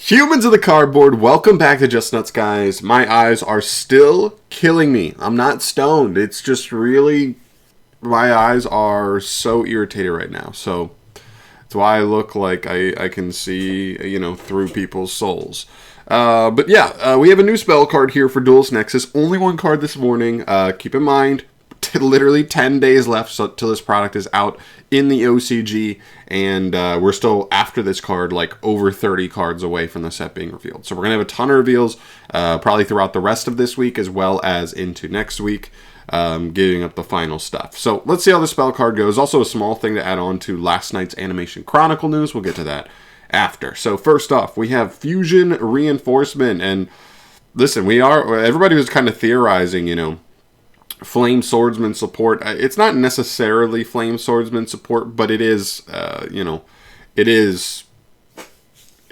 Humans of the cardboard, welcome back to Just Nuts, guys. My eyes are still killing me. I'm not stoned. It's just really, my eyes are so irritated right now. So that's why I look like I can see, through people's souls. But yeah, we have a new spell card here for Duelist Nexus. Only one card this morning. Keep in mind, literally 10 days left till this product is out in the OCG, and we're still, after this card, like over 30 cards away from the set being revealed. So we're going to have a ton of reveals probably throughout the rest of this week as well as into next week, giving up the final stuff. So let's see how the spell card goes. Also a small thing to add on to last night's Animation Chronicle news. We'll get to that after. So first off, we have Fusion Reinforcement, and listen, everybody was kind of theorizing, Flame Swordsman support. It's not necessarily Flame Swordsman support, but it is, it is,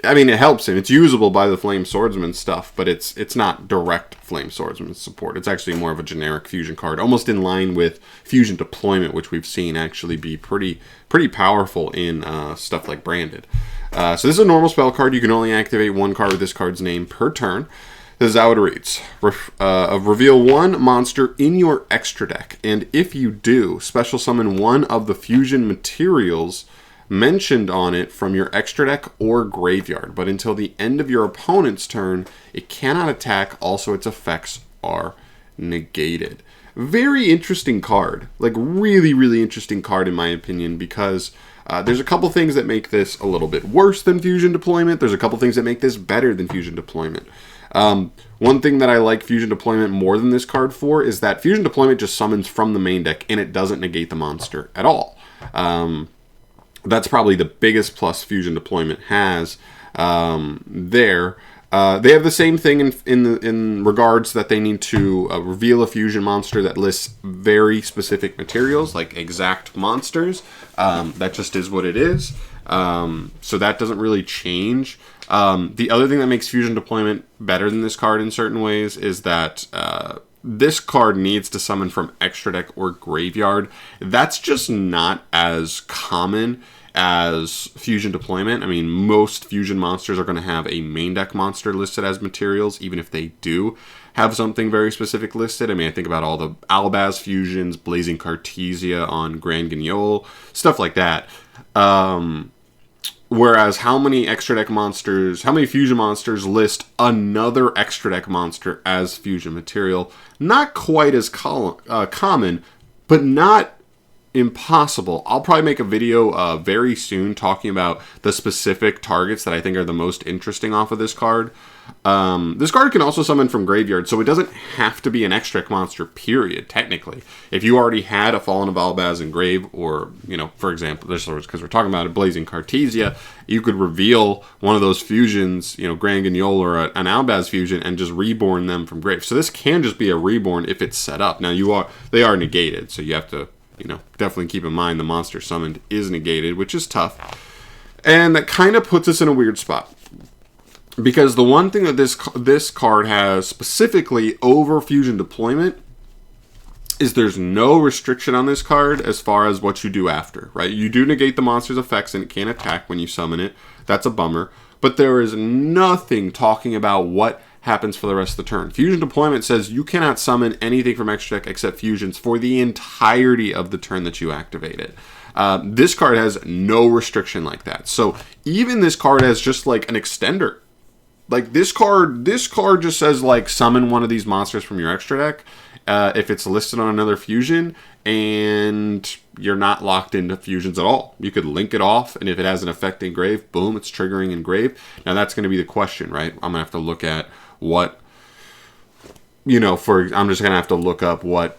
it helps him. It's usable by the Flame Swordsman stuff, but it's not direct Flame Swordsman support. It's actually more of a generic fusion card, almost in line with Fusion Deployment, which we've seen actually be pretty powerful in stuff like Branded. So this is a normal spell card. You can only activate one card with this card's name per turn. This is how it reads. Reveal one monster in your extra deck, and if you do, special summon one of the fusion materials mentioned on it from your extra deck or graveyard. But until the end of your opponent's turn, it cannot attack. Also, its effects are negated. Very interesting card. Like, really, really interesting card in my opinion, because there's a couple things that make this a little bit worse than Fusion Deployment. There's a couple things that make this better than Fusion Deployment. One thing that I like Fusion Deployment more than this card for is that Fusion Deployment just summons from the main deck and it doesn't negate the monster at all. That's probably the biggest plus Fusion Deployment has there. They have the same thing in regards that they need to reveal a fusion monster that lists very specific materials, like exact monsters. That just is what it is. So that doesn't really change. The other thing that makes Fusion Deployment better than this card in certain ways is that this card needs to summon from extra deck or graveyard. That's just not as common as Fusion Deployment. I mean, most fusion monsters are going to have a main deck monster listed as materials, even if they do have something very specific listed. I mean, I think about all the Albaz fusions, Blazing Cartesia on Grand Guignol, stuff like that. Whereas how many fusion monsters list another extra deck monster as fusion material? Not quite as common, but not impossible. I'll probably make a video very soon talking about the specific targets that I think are the most interesting off of this card. This card can also summon from graveyard, so it doesn't have to be an extra deck monster, period, technically. If you already had a Fallen of Albaz in grave, or, for example, because we're talking about a Blazing Cartesia, you could reveal one of those fusions, Grand Guignol or an Albaz fusion, and just reborn them from grave. So this can just be a reborn if it's set up. Now, they are negated, so you have to definitely keep in mind the monster summoned is negated, which is tough. And that kind of puts us in a weird spot. Because the one thing that this card has specifically over Fusion Deployment is there's no restriction on this card as far as what you do after, right? You do negate the monster's effects and it can't attack when you summon it. That's a bummer. But there is nothing talking about what happens for the rest of the turn. Fusion Deployment says you cannot summon anything from extra deck except fusions for the entirety of the turn that you activate it. This card has no restriction like that. So even this card has just like an extender. Like this card just says like summon one of these monsters from your extra deck if it's listed on another fusion, and you're not locked into fusions at all. You could link it off, and if it has an effect in grave, boom, it's triggering in grave. Now that's going to be the question, right? I'm gonna have to look at what I'm just gonna have to look up what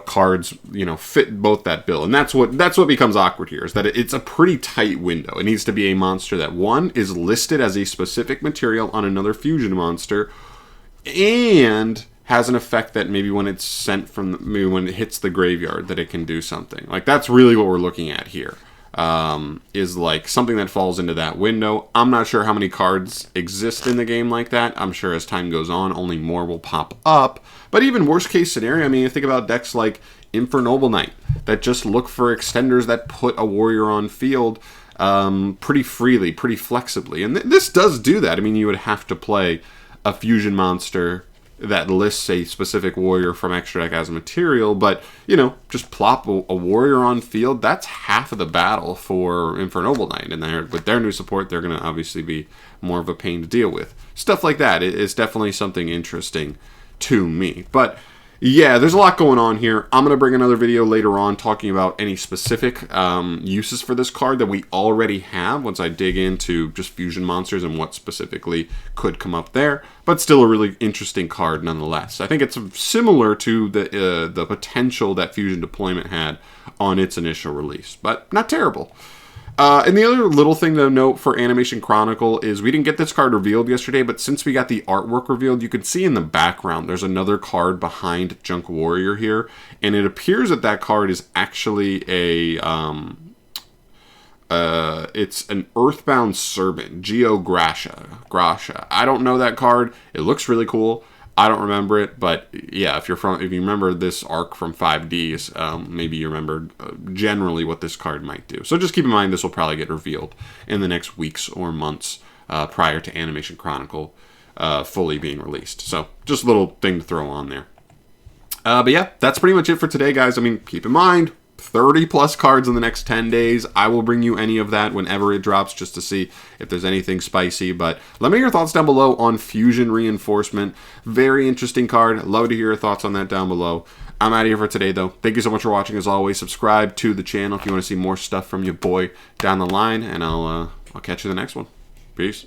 cards fit both that bill, and that's what becomes awkward here, is that it's a pretty tight window. It needs to be a monster that one is listed as a specific material on another fusion monster, and has an effect that maybe when it's sent maybe when it hits the graveyard that it can do something. Like that's really what we're looking at here. Is like something that falls into that window. I'm not sure how many cards exist in the game like that. I'm sure as time goes on, only more will pop up. But even worst case scenario, I mean, you think about decks like Infernoble Knight that just look for extenders that put a warrior on field. pretty freely, pretty flexibly. And this does do that. I mean, you would have to play a fusion monster that lists a specific warrior from extra deck as a material, but, you know, just plop a warrior on field. That's half of the battle for Infernoble Knight. And with their new support, they're going to obviously be more of a pain to deal with. Stuff like that is definitely something interesting to me. But yeah, there's a lot going on here. I'm going to bring another video later on talking about any specific uses for this card that we already have once I dig into just fusion monsters and what specifically could come up there. But still a really interesting card nonetheless. I think it's similar to the potential that Fusion Deployment had on its initial release, but not terrible. And the other little thing to note for Animation Chronicle is we didn't get this card revealed yesterday, but since we got the artwork revealed, you can see in the background there's another card behind Junk Warrior here, and it appears that that card is actually a it's an Earthbound Servant, Gracia. I don't know that card. It looks really cool. I don't remember it, but yeah, if you remember this arc from 5Ds, maybe you remember generally what this card might do. So just keep in mind this will probably get revealed in the next weeks or months prior to Animation Chronicle fully being released. So just a little thing to throw on there. But yeah, that's pretty much it for today, guys. I mean, keep in mind, 30 plus cards in the next 10 days. I will bring you any of that whenever it drops just to see if there's anything spicy. But let me know your thoughts down below on Fusion Reinforcement. Very interesting card. Love to hear your thoughts on that down below. I'm out of here for today, though. Thank you so much for watching. As always, subscribe to the channel if you want to see more stuff from your boy down the line. And I'll catch you in the next one. Peace.